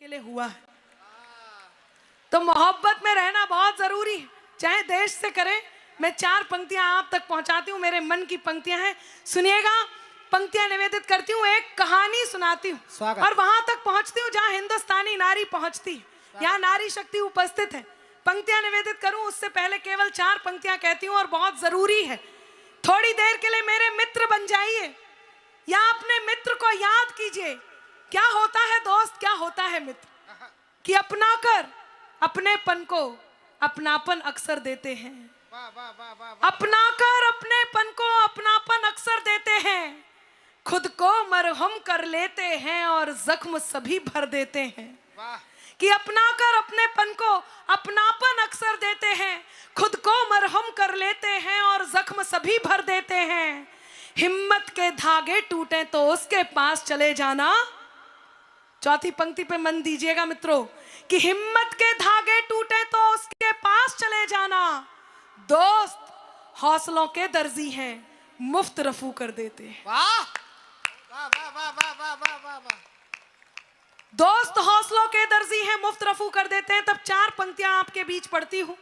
लिए हुआ है। तो मोहब्बत में रहना बहुत जरूरी है, चाहे देश से करें। मैं 4 पंक्तियां आप तक पहुंचाती हूँ, मेरे मन की पंक्तियां हैं, सुनिएगा। पंक्तियां निवेदित करती हूँ, एक कहानी सुनाती हूँ और वहां तक पहुंचती हूँ जहां हिंदुस्तानी नारी पहुंचती है, यहाँ नारी शक्ति उपस्थित है। पंक्तियां निवेदित करूं उससे पहले केवल 4 पंक्तियां कहती हूँ और बहुत जरूरी है। थोड़ी देर के लिए मेरे मित्र बन जाइए या अपने मित्र को याद कीजिए। क्या होता है दोस्त, क्या होता है मित्र, कि अपना कर अपनेपन को अपनापन अक्सर देते हैं। अपना कर अपनेपन को अपनापन अक्सर देते हैं। खुद को मरहम कर लेते हैं और जख्म सभी भर देते हैं। कि अपना कर अपनेपन को अपनापन अक्सर देते हैं, खुद को मरहम कर लेते हैं और जख्म सभी भर देते हैं। हिम्मत के धागे टूटे तो उसके पास चले जाना। चौथी पंक्ति पे मन दीजिएगा मित्रों, कि हिम्मत के धागे टूटे तो उसके पास चले जाना। दोस्त हौसलों के दर्जी हैं, मुफ्त रफू कर देते हैं। वाह वाह वाह वाह वाह वाह वाह वाह वाह। दोस्त हौसलों के दर्जी हैं, मुफ्त रफू कर देते हैं। तब 4 पंक्तियां आपके बीच पढ़ती हूं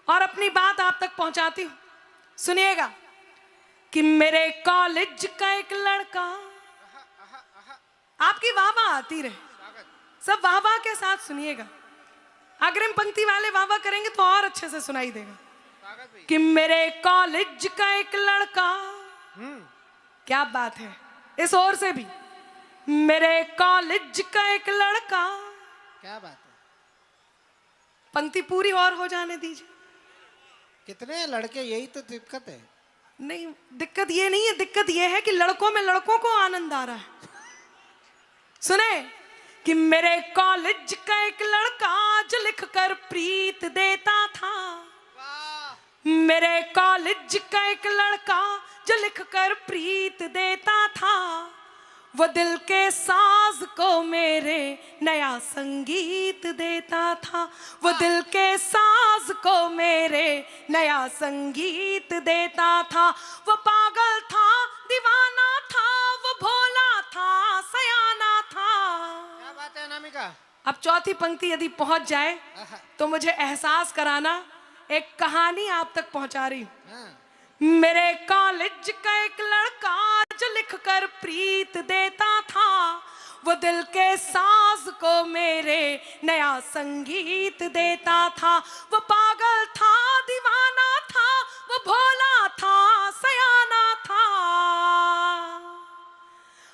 और अपनी बात आप तक पहुंचाती हूं। सुनिएगा कि मेरे कॉलेज का एक लड़का, आपकी वाह वाह आती रहे, सब वाह वाह के साथ सुनिएगा। अग्रिम पंक्ति वाले वाह वाह करेंगे तो और अच्छे से सुनाई देगा। कि मेरे कॉलेज का एक लड़का, क्या बात है, इस ओर से भी, मेरे कॉलेज का एक लड़का, क्या बात है। पंक्ति पूरी और हो जाने दीजिए। कितने लड़के, यही तो दिक्कत है। नहीं, दिक्कत ये नहीं है, दिक्कत ये है कि लड़कों में लड़कों को आनंद आ रहा है। सुने कि मेरे कॉलेज का एक लड़का जो लिख कर प्रीत देता था। मेरे कॉलेज का एक लड़का जो लिख कर प्रीत देता था। वो दिल के साज को मेरे नया संगीत देता था। वो दिल के साज को मेरे नया संगीत देता था। वो पागल था, दीवाना था, वो भोला था, सयाना था। क्या बात है अनामिका। अब चौथी पंक्ति यदि पहुंच जाए तो मुझे एहसास कराना, एक कहानी आप तक पहुंचा रही हूं। मेरे कॉलेज का एक लड़का जो लिख कर प्रीत देता था। वो दिल के साज को मेरे नया संगीत देता था। वो पागल था, दीवाना था, वो भोला था, सयाना था।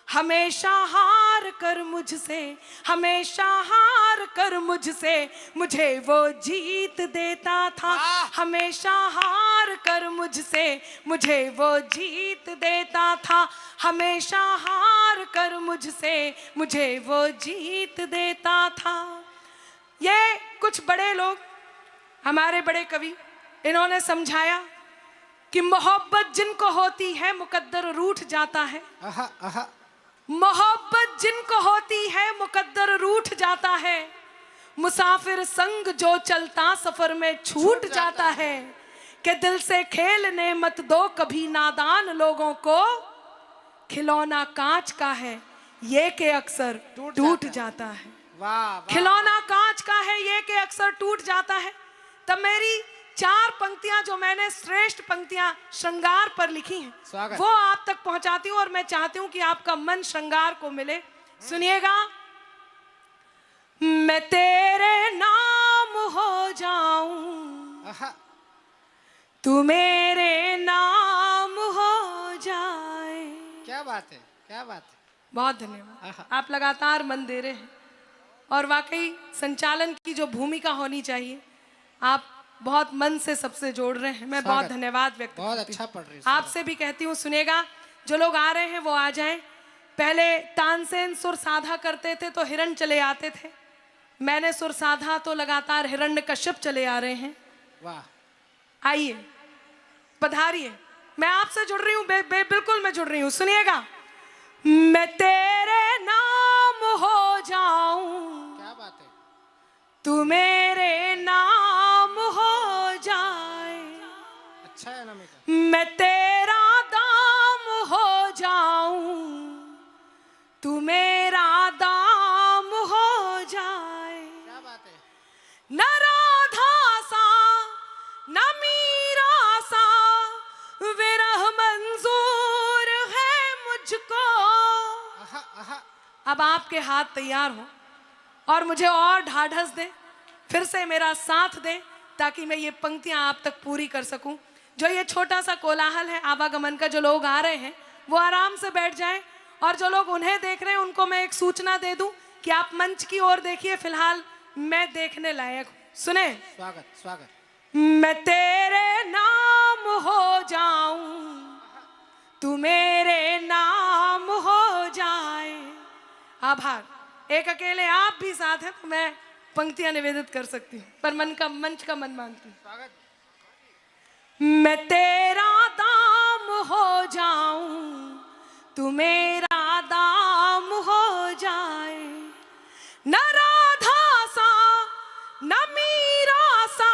हमेशा हार कर मुझसे, हमेशा हार कर मुझसे, मुझे वो जीत देता था। हमेशा हार कर मुझसे, मुझे वो जीत देता था। हमेशा हार कर मुझसे, मुझे वो जीत देता था। ये कुछ बड़े लोग, हमारे बड़े कवि, इन्होंने समझाया कि मोहब्बत जिनको होती है मुकद्दर रूठ जाता है। मोहब्बत जिनको होती है मुकद्दर रूठ जाता है। मुसाफिर संग जो चलता सफर में छूट जाता है। कि दिल से खेलने मत दो कभी नादान लोगों को। खिलौना कांच का है ये के अक्सर टूट जाता है। खिलौना कांच का है ये के अक्सर टूट जाता है। तब मेरी 4 पंक्तियां जो मैंने श्रेष्ठ पंक्तियां श्रृंगार पर लिखी हैं वो आप तक पहुंचाती हूं और मैं चाहती हूं कि आपका मन श्रृंगार को मिले। सुनिएगा, मैं तेरे नाम हो जाऊं, तू मेरे नाम हो जाए। क्या बात है, क्या बात है। बहुत धन्यवाद, आप लगातार मन दे रहे हैं और वाकई संचालन की जो भूमिका होनी चाहिए आप बहुत मन से सबसे जोड़ रहे हैं। मैं बहुत धन्यवाद व्यक्त करती हूं। बहुत अच्छा पढ़ रही हूं। आपसे भी कहती हूँ, सुनेगा, जो लोग आ रहे हैं वो आ जाएं। पहले तानसेन सुर साधा करते थे तो हिरण चले आते थे। मैंने सुर साधा तो लगातार हिरण्यकश्यप चले आ रहे हैं। वाह, आइए, पधारिए। मैं आपसे जुड़ रही हूँ, बिल्कुल मैं जुड़ रही हूँ। सुनिएगा, मैं तेरे नाम हो जाऊं, क्या बात है, तू मेरे नाम हो जाए। अच्छा है अनामिका। मैं तेरा दाम हो जाऊं, तू मेरा दाम हो जाए। अब आपके हाथ तैयार हो और मुझे और ढाढ़स दें, फिर से मेरा साथ दें, ताकि मैं ये पंक्तियां आप तक पूरी कर सकूं। जो ये छोटा सा कोलाहल है आवागमन का, जो लोग आ रहे हैं वो आराम से बैठ जाएं, और जो लोग उन्हें देख रहे हैं उनको मैं एक सूचना दे दूं कि आप मंच की ओर देखिए, फिलहाल मैं देखने लायक हूं। सुने, स्वागत स्वागत। मैं तेरे नाम हो जाऊं, तू मेरे नाम हो जाए। आभार। एक अकेले आप भी साथ हैं तो मैं पंक्तियां निवेदित कर सकती हूँ, पर मंच का मन मांगती हूँ। मैं तेरा दाम हो जाऊं, तू मेरा दाम हो जाए। न राधा सा न मीरा सा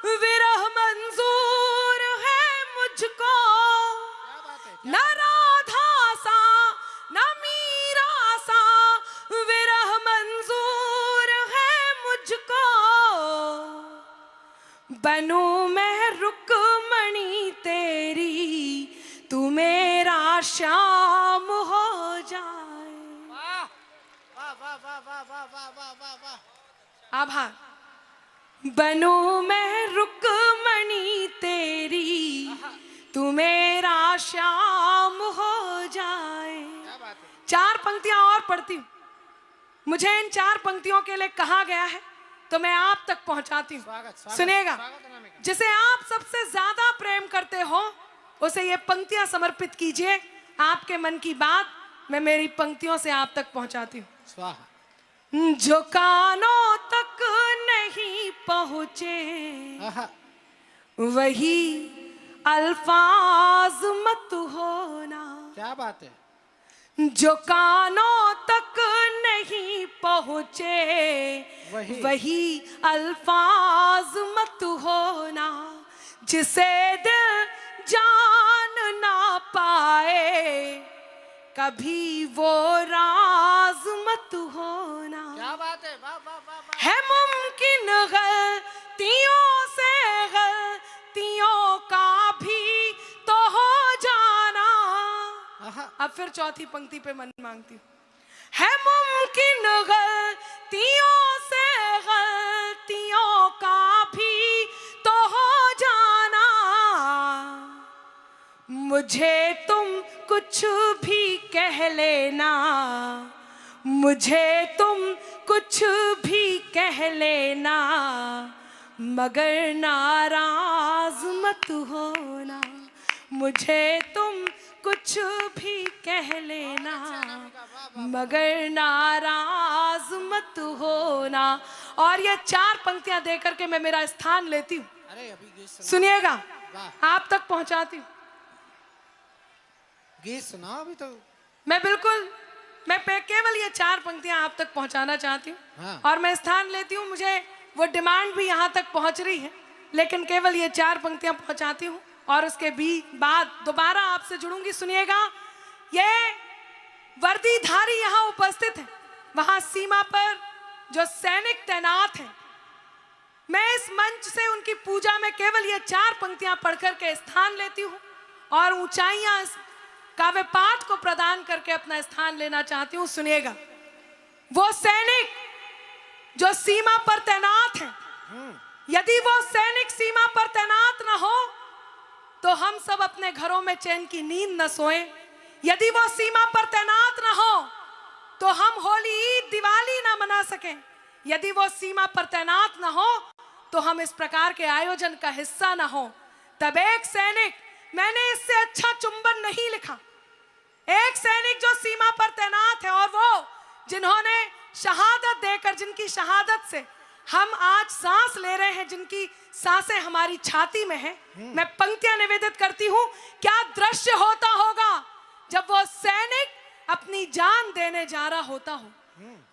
विरह मंजूर है मुझको। न राधा सा न मीरा सा विरह मंजूर है मुझको। बनूं मैं रुकमणी तेरी, तू मेरा श्याम हो जाए। वाह वाह वाह वाह वाह वाह वाह वाह वाह वाह। आभार। बनूं मैं रुकमणी तेरी, तू मेरा श्याम हो जाए। क्या बात है। 4 पंक्तियां और पढ़ती हूँ। मुझे इन 4 पंक्तियों के लिए कहा गया है तो मैं आप तक पहुंचाती हूँ। स्वागत स्वागत। सुनिएगा, स्वागत अनामिका। जिसे आप सबसे ज्यादा प्रेम करते हो उसे ये पंक्तियां समर्पित कीजिए। आपके मन की बात मैं मेरी पंक्तियों से आप तक पहुंचाती हूँ। स्वाहा। जो कानों तक नहीं पहुंचे आहा। वही अल्फाज मत होना। क्या बात है। जो कानों तक नहीं पहुंचे वही अल्फाज मत होना। जिसे दिल जान ना पाए कभी वो राज मत होना। क्या बात है। वाह वाह वाह वाह। है मुमकिन गलतियों से गलतियों का भी तो हो जाना। आहा। अब फिर चौथी पंक्ति पे मन मांगती हूँ। है मुमकिन गलतियों से गलतियों का भी तो हो जाना। मुझे तुम कुछ भी कह लेना, मुझे तुम कुछ भी कह लेना, मगर नाराज मत होना। मुझे तुम कुछ भी कह लेना, मगर नाराज मत होना। और ये 4 पंक्तियां देकर के मैं मेरा स्थान लेती हूँ। अरे अभी गीत सुनाओ। सुनिएगा, वाह। आप तक पहुंचाती हूँ। गीत सुनाओ अभी तो। मैं केवल ये 4 पंक्तियां आप तक पहुंचाना चाहती हूँ। हाँ। और मैं स्थान लेती हूँ, मुझे वो डिमांड भी यहाँ तक पहुंच रही है, लेकिन केवल ये 4 पंक्तियां पहुंचाती हूँ और उसके बाद दोबारा आपसे जुड़ूंगी। सुनिएगा, ये वर्दीधारी यहाँ उपस्थित है, वहां सीमा पर जो सैनिक तैनात हैं, मैं इस मंच से उनकी पूजा में केवल ये 4 पंक्तियां पढ़कर के स्थान लेती हूँ और ऊंचाइयां इस काव्य पाठ को प्रदान करके अपना स्थान लेना चाहती हूँ। सुनिएगा, वो सैनिक जो सीमा पर तैनात हैं, यदि वो सैनिक सीमा पर तैनात न हो तो हम सब अपने घरों में चैन की नींद न सोएं। यदि वो सीमा पर तैनात न हो तो हम होली ईद दिवाली न मना सकें। यदि वो सीमा पर तैनात न हो तो हम इस प्रकार के आयोजन का हिस्सा न हो। तब एक सैनिक, मैंने इससे अच्छा चुंबन नहीं लिखा, एक सैनिक जो सीमा पर तैनात है और वो जिन्होंने शहादत देकर, जिनकी शहादत से हम आज सांस ले रहे हैं, जिनकी सांसें हमारी छाती में हैं, मैं पंक्तियां निवेदित करती हूं। क्या दृश्य होता होगा जब वो सैनिक अपनी जान देने जा रहा होता हो।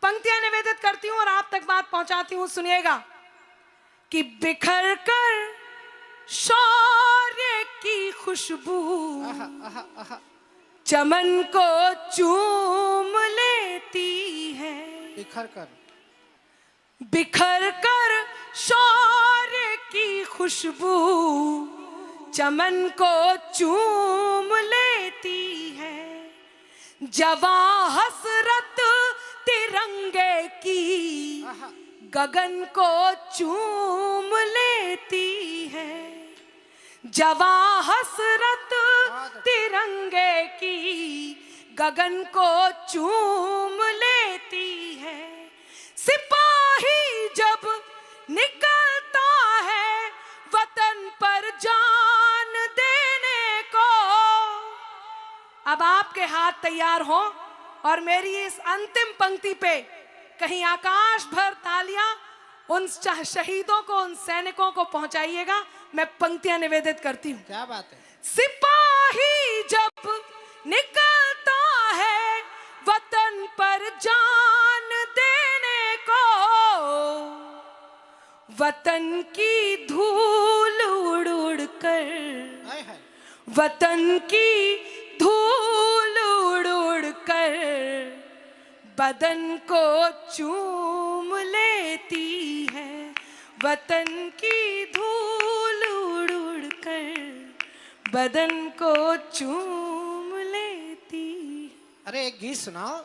पंक्तियां निवेदित करती हूं और आप तक बात पहुंचाती हूं। सुनिएगा कि बिखर कर शौर्य की खुशबू चमन को चूम लेती है। बिखर कर शौर्य की खुशबू चमन को चूम लेती है। जवां हसरत तिरंगे की आहा, गगन को चूम लेती है। जवा हसरत तिरंगे की गगन को चूम लेती है। सिपाही जब निकलता है वतन पर जान देने को। अब आपके हाथ तैयार हो और मेरी इस अंतिम पंक्ति पे कहीं आकाश भर तालियां उन शहीदों को, उन सैनिकों को पहुंचाइएगा। मैं पंक्तियां निवेदित करती हूं। क्या बात है। सिपाही जब निकलता है वतन पर जान देने को, वतन की धूल उड़ उड़ कर, हाय हाय, वतन की धूल उड़ उड़ कर बदन को चूम लेती है। वतन की धूल उड़ उड़ कर बदन को चूम लेती है। अरे एक गीत सुनाओ।